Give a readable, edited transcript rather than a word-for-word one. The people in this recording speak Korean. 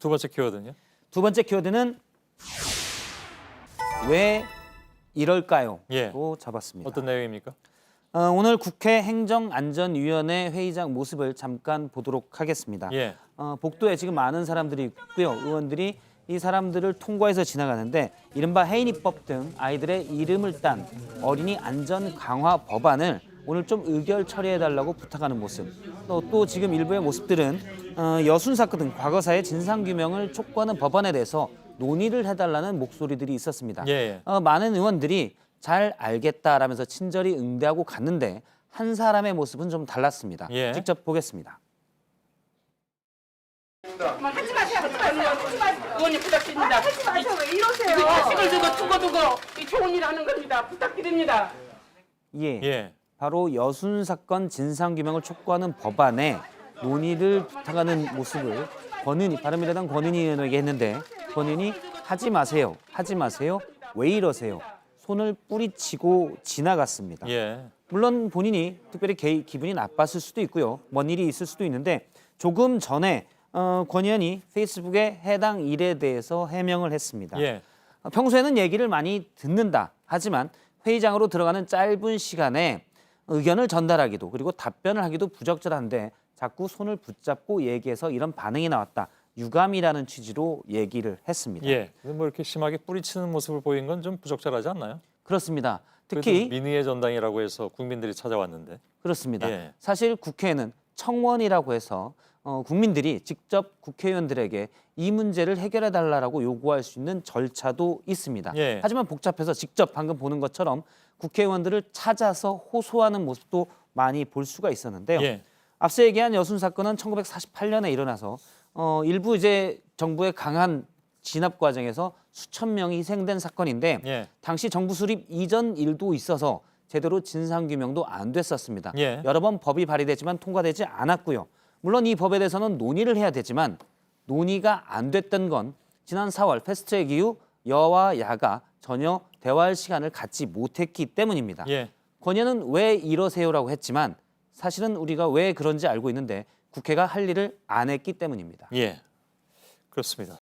두 번째 키워드는요? 두 번째 키워드는 왜 이럴까요? 예. 로 잡았습니다. 어떤 내용입니까? 오늘 국회 행정안전위원회 회의장 모습을 잠깐 보도록 하겠습니다. 예. 복도에 지금 많은 사람들이 있고요. 의원들이 이 사람들을 통과해서 지나가는데 이른바 해인이법 등 아이들의 이름을 딴 어린이 안전 강화 법안을 오늘 좀 의결 처리해달라고 부탁하는 모습. 또 지금 일부의 모습들은 여순 사건 등 과거사의 진상규명을 촉구하는 법안에 대해서 논의를 해달라는 목소리들이 있었습니다. 예. 많은 의원들이 잘 알겠다라면서 친절히 응대하고 갔는데 한 사람의 모습은 좀 달랐습니다. 예. 직접 보겠습니다. 하지 마세요. 의원님 부탁드립니다. 하지 마세요. 왜 이러세요? 이 자식을 두고 이 좋은 일 하는 겁니다. 부탁드립니다. 예. 바로 여순 사건 진상규명을 촉구하는 법안에 논의를 부탁하는 모습을 바른미래당 권은희 의원에게 했는데 권은희 하지 마세요. 왜 이러세요? 손을 뿌리치고 지나갔습니다. 예. 물론 본인이 특별히 기분이 나빴을 수도 있고요. 뭔 일이 있을 수도 있는데 조금 전에 권 의원이 페이스북에 해당 일에 대해서 해명을 했습니다. 예. 평소에는 얘기를 많이 듣는다. 하지만 회의장으로 들어가는 짧은 시간에 의견을 전달하기도 그리고 답변을 하기도 부적절한데 자꾸 손을 붙잡고 얘기해서 이런 반응이 나왔다. 유감이라는 취지로 얘기를 했습니다. 예. 뭐 이렇게 심하게 뿌리치는 모습을 보인 건 좀 부적절하지 않나요? 그렇습니다. 그래도 특히 민의의 전당이라고 해서 국민들이 찾아왔는데. 그렇습니다. 예. 사실 국회에는 청원이라고 해서 국민들이 직접 국회의원들에게 이 문제를 해결해달라고 요구할 수 있는 절차도 있습니다. 예. 하지만 복잡해서 직접 방금 보는 것처럼 국회의원들을 찾아서 호소하는 모습도 많이 볼 수가 있었는데요. 예. 앞서 얘기한 여순 사건은 1948년에 일어나서 일부 이제 정부의 강한 진압 과정에서 수천 명이 희생된 사건인데 예. 당시 정부 수립 이전 일도 있어서 제대로 진상규명도 안 됐었습니다. 예. 여러 번 법이 발의되지만 통과되지 않았고요. 물론 이 법에 대해서는 논의를 해야 되지만 논의가 안 됐던 건 지난 4월 패스트트랙 이후 여와 야가 전혀 대화할 시간을 갖지 못했기 때문입니다. 예. 권 의원은 왜 이러세요라고 했지만 사실은 우리가 왜 그런지 알고 있는데 국회가 할 일을 안 했기 때문입니다. 예. 그렇습니다.